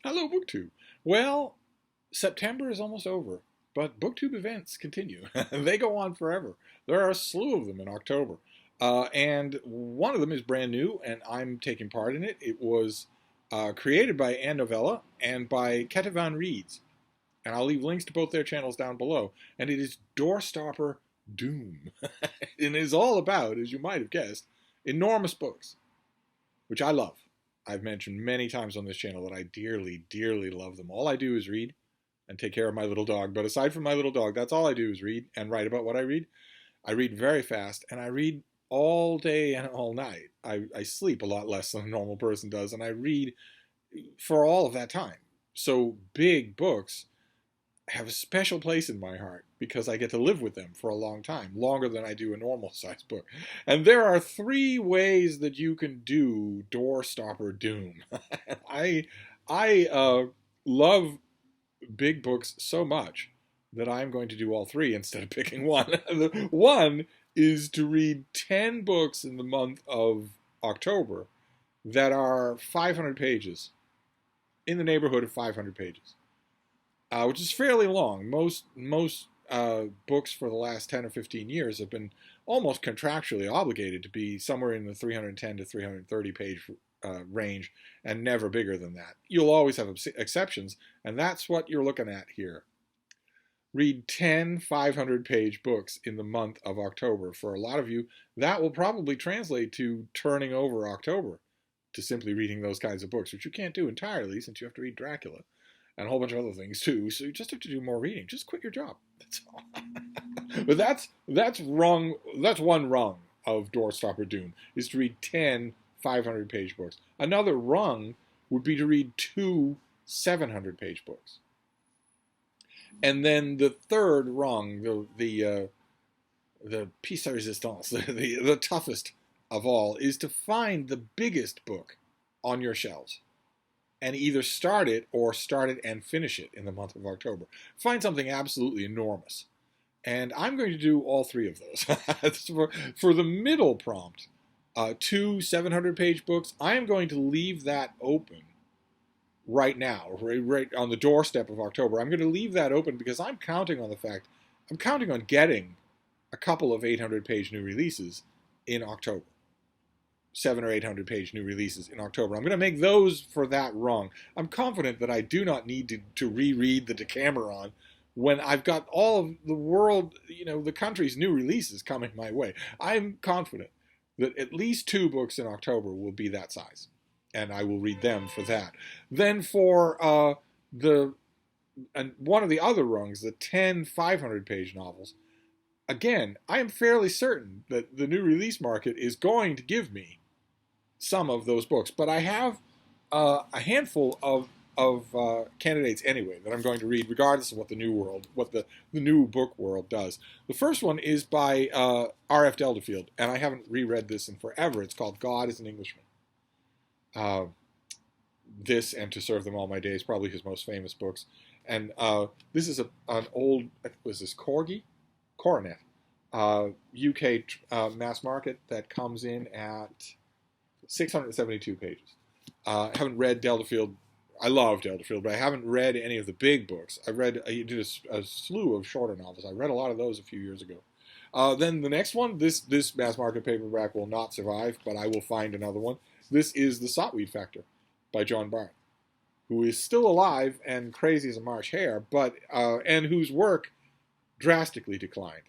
Hello, BookTube. Well, September is almost over, but BookTube events continue. They go on forever. There are a slew of them in October. And one of them is brand new, and I'm taking part in it. It was created by Novella and by Ketevan Reads. And I'll leave links to both their channels down below. And it is Doorstopper Doom. And it is all about, as you might have guessed, enormous books, which I love. I've mentioned many times on this channel that I dearly, dearly love them. All I do is read and take care of my little dog. But aside from my little dog, that's all I do is read and write about what I read. I read very fast, and I read all day and all night. I sleep a lot less than a normal person does, and I read for all of that time. So big books have a special place in my heart because I get to live with them for a long time, longer than I do a normal sized book. And there are 3 ways that you can do Doorstopper Doom. I love big books so much that I'm going to do all 3 instead of picking one. One is to read 10 books in the month of October that are 500 pages, in the neighborhood of 500 pages. Which is fairly long. Most books for the last 10 or 15 years have been almost contractually obligated to be somewhere in the 310 to 330 page range, and never bigger than that. You'll always have exceptions, and that's what you're looking at here. Read 10 500-page books in the month of October. For a lot of you, that will probably translate to turning over October to simply reading those kinds of books, which you can't do entirely since you have to read Dracula and a whole bunch of other things too. So you just have to do more reading. Just quit your job. That's all. But that's wrong. That's one rung of Doorstopper Doom, is to read 10 500-page books. Another rung would be to read 2 700-page books. And then the third rung, the piece de resistance, the toughest of all, is to find the biggest book on your shelves and either start it or start it and finish it in the month of October. Find something absolutely enormous. And I'm going to do all 3 of those. For the middle prompt, 2 700-page books, I am going to leave that open right now, right on the doorstep of October. I'm going to leave that open because I'm counting on getting a couple of 800-page new releases in October. 700 or 800-page new releases in October. I'm going to make those for that rung. I'm confident that I do not need to reread the Decameron when I've got all of the world, the country's new releases coming my way. I'm confident that at least 2 books in October will be that size, and I will read them for that. Then for one of the other rungs, the 10 500-page novels, again, I am fairly certain that the new release market is going to give me some of those books, but I have a handful of candidates anyway that I'm going to read, regardless of what the new book world does. The first one is by R.F. Delderfield, and I haven't reread this in forever. It's called God is an Englishman. This and To Serve Them All My Days, probably his most famous books. And this is an old, was this Coronet, UK mass market that comes in at 672 pages. I haven't read Delderfield. I love Delderfield, but I haven't read any of the big books. I did a slew of shorter novels. I read a lot of those a few years ago. Then the next one, this mass market paperback will not survive, but I will find another one. This is The Sotweed Factor by John Barth, who is still alive and crazy as a March hare, but and whose work drastically declined.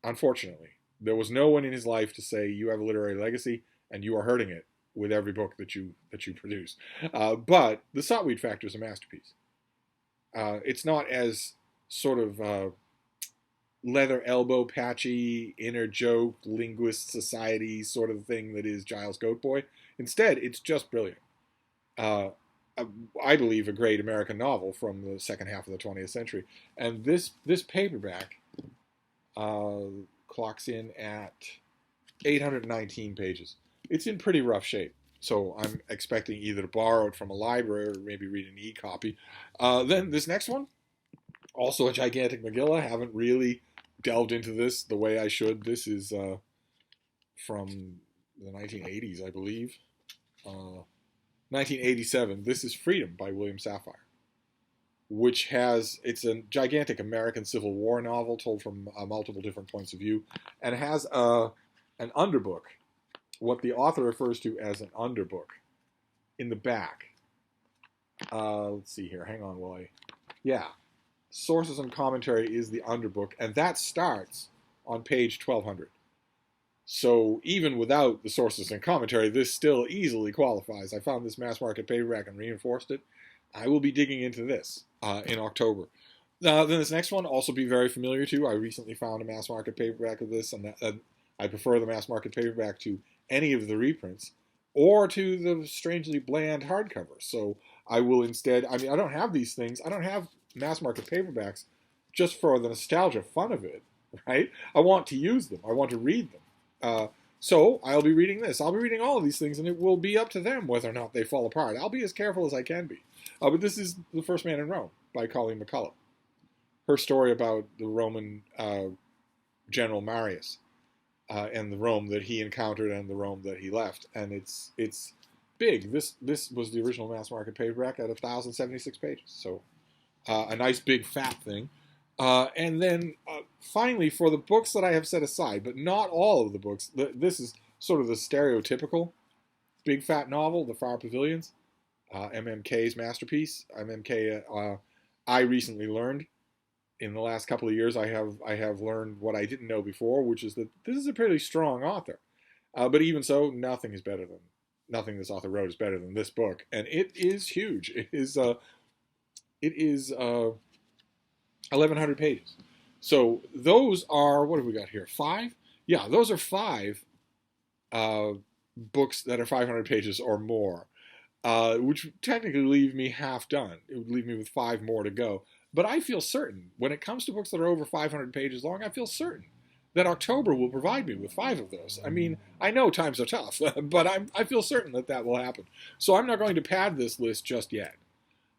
Unfortunately, there was no one in his life to say, you have a literary legacy and you are hurting it with every book that you produce. But The Sotweed Factor is a masterpiece. It's not as sort of leather elbow patchy, inner joke, linguist society sort of thing that is Giles Goatboy. Instead, it's just brilliant. I believe a great American novel from the second half of the 20th century. And this paperback clocks in at 819 pages. It's in pretty rough shape. So I'm expecting either to borrow it from a library or maybe read an e-copy. Then this next one, also a gigantic Megillah. Haven't really delved into this the way I should. This is from the 1980s, I believe. 1987, This is Freedom by William Safire, which it's a gigantic American Civil War novel told from multiple different points of view, and has an underbook, what the author refers to as an underbook, in the back. Let's see here. Hang on while yeah. Sources and commentary is the underbook, and that starts on page 1200. So even without the sources and commentary, this still easily qualifies. I found this mass market paperback and reinforced it. I will be digging into this in October. Then this next one also be very familiar to. I recently found a mass market paperback of this, and I prefer the mass market paperback to any of the reprints or to the strangely bland hardcover. So I will instead, I don't have these things. I don't have mass market paperbacks just for the nostalgia fun of it, right? I want to use them. I want to read them. So I'll be reading this. I'll be reading all of these things, and it will be up to them whether or not they fall apart. I'll be as careful as I can be. But this is The First Man in Rome by Colleen McCullough. Her story about the Roman general Marius and the Rome that he encountered and the Rome that he left. And it's big. This was the original mass market paperback at 1,076 pages. So a nice big fat thing. And then finally, for the books that I have set aside, but not all of the books, this is sort of the stereotypical big fat novel, The Far Pavilions, MMK's masterpiece. MMK, I recently learned in the last couple of years, I have learned what I didn't know before, which is that this is a pretty strong author. But even so, nothing this author wrote is better than this book, and it is huge. It is 1,100 pages. So those are, what have we got here? 5? Yeah, those are 5 books that are 500 pages or more, which would technically leave me half done. It would leave me with 5 more to go. But I feel certain, when it comes to books that are over 500 pages long, I feel certain that October will provide me with 5 of those. I mean, I know times are tough, but I feel certain that will happen. So I'm not going to pad this list just yet.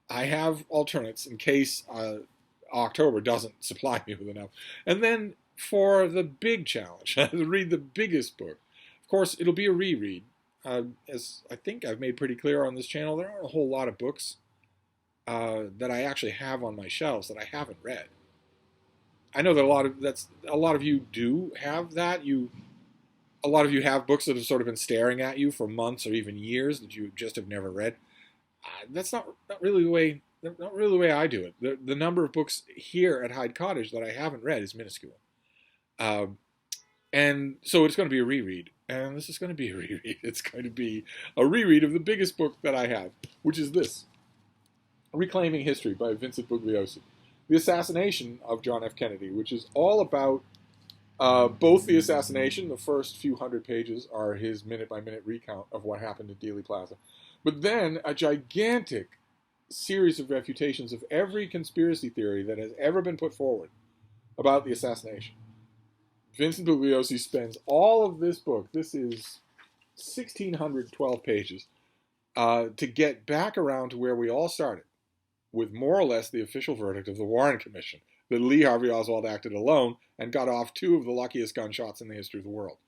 I have alternates in case October doesn't supply me with enough. And then for the big challenge, to read the biggest book, of course, it'll be a reread. As I think I've made pretty clear on this channel, there aren't a whole lot of books that I actually have on my shelves that I haven't read. I know that a lot of you do have that. A lot of you have books that have sort of been staring at you for months or even years that you just have never read. That's not really the way I do it. The number of books here at Hyde Cottage that I haven't read is minuscule. And so it's going to be a reread. And this is going to be a reread. It's going to be a reread of the biggest book that I have, which is this, Reclaiming History by Vincent Bugliosi. The assassination of John F. Kennedy, which is all about both the assassination. The first few hundred pages are his minute-by-minute recount of what happened at Dealey Plaza. But then a gigantic series of refutations of every conspiracy theory that has ever been put forward about the assassination. Vincent Bugliosi spends all of this book, this is 1,612 pages, to get back around to where we all started, with more or less the official verdict of the Warren Commission, that Lee Harvey Oswald acted alone and got off 2 of the luckiest gunshots in the history of the world.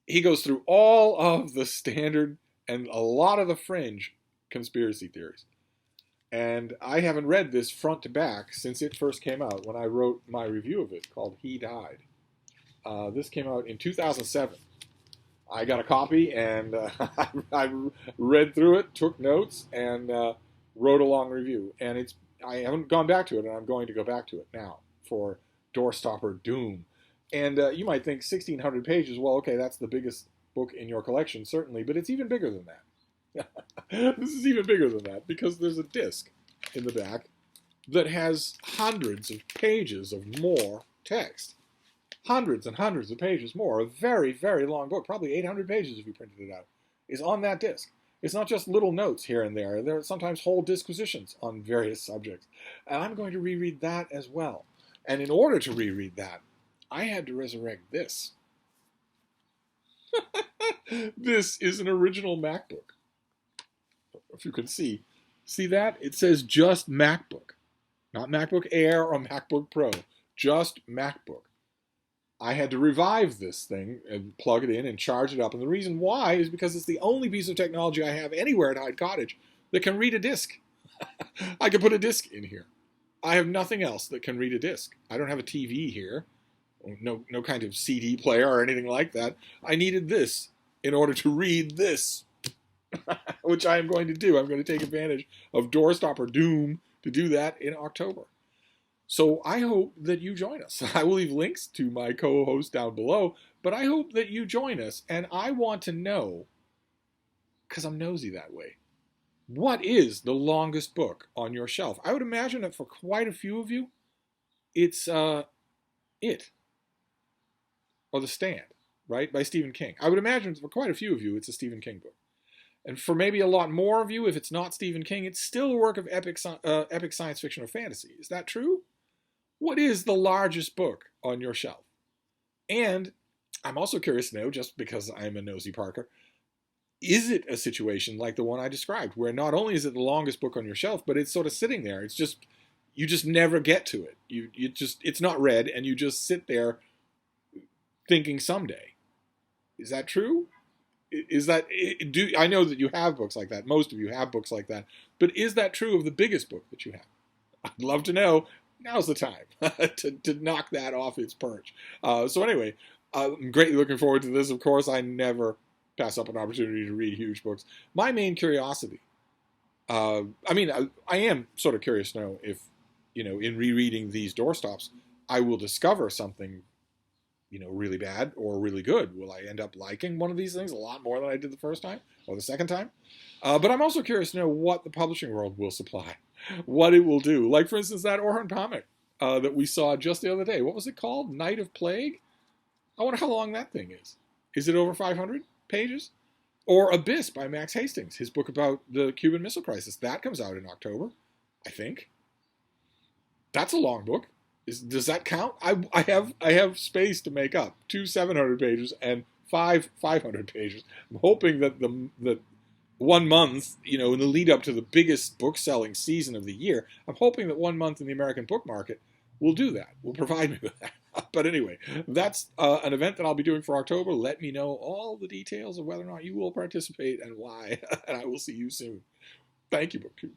He goes through all of the standard and a lot of the fringe conspiracy theories. And I haven't read this front to back since it first came out, when I wrote my review of it called He Died. This came out in 2007. I got a copy and I read through it, took notes, and wrote a long review. And I haven't gone back to it, and I'm going to go back to it now for Doorstopper Doom. And you might think 1,600 pages, well, okay, that's the biggest book in your collection, certainly, but it's even bigger than that. This is even bigger than that, because there's a disc in the back that has hundreds of pages of more text. Hundreds and hundreds of pages more. A very, very long book, probably 800 pages if you printed it out, is on that disc. It's not just little notes here and there. There are sometimes whole disquisitions on various subjects. And I'm going to reread that as well. And in order to reread that, I had to resurrect this. This is an original MacBook. If you can see that? It says just MacBook. Not MacBook Air or MacBook Pro. Just MacBook. I had to revive this thing and plug it in and charge it up. And the reason why is because it's the only piece of technology I have anywhere at Hyde Cottage that can read a disc. I can put a disc in here. I have nothing else that can read a disc. I don't have a TV here. No kind of CD player or anything like that. I needed this in order to read this, which I am going to do. I'm going to take advantage of Doorstopper Doom to do that in October. So I hope that you join us. I will leave links to my co-host down below, but I hope that you join us, and I want to know, because I'm nosy that way, what is the longest book on your shelf? I would imagine that for quite a few of you, it's It, or The Stand, right, by Stephen King. I would imagine for quite a few of you, it's a Stephen King book. And for maybe a lot more of you, if it's not Stephen King, it's still a work of epic science fiction or fantasy. Is that true? What is the largest book on your shelf? And I'm also curious to know, just because I'm a nosy Parker, is it a situation like the one I described, where not only is it the longest book on your shelf, but it's sort of sitting there. It's just, you just never get to it. It's not read, and you just sit there thinking someday. Is that true? I know that you have books like that. Most of you have books like that. But is that true of the biggest book that you have? I'd love to know. Now's the time to knock that off its perch. So anyway, I'm greatly looking forward to this. Of course, I never pass up an opportunity to read huge books. My main curiosity, I am sort of curious to know if, in rereading these doorstops, I will discover something, really bad or really good. Will I end up liking one of these things a lot more than I did the first time or the second time? But I'm also curious to know what the publishing world will supply, what it will do. Like, for instance, that Orhan Pamuk that we saw just the other day. What was it called? Night of Plague? I wonder how long that thing is. Is it over 500 pages? Or Abyss by Max Hastings, his book about the Cuban Missile Crisis. That comes out in October, I think. That's a long book. Does that count? I have space to make up 2 700 pages and 5 500 pages. I'm hoping that the 1 month, in the lead up to the biggest book selling season of the year, I'm hoping that 1 month in the American book market will do that. Will provide me with that. But anyway, that's an event that I'll be doing for October. Let me know all the details of whether or not you will participate and why. And I will see you soon. Thank you, BookTube.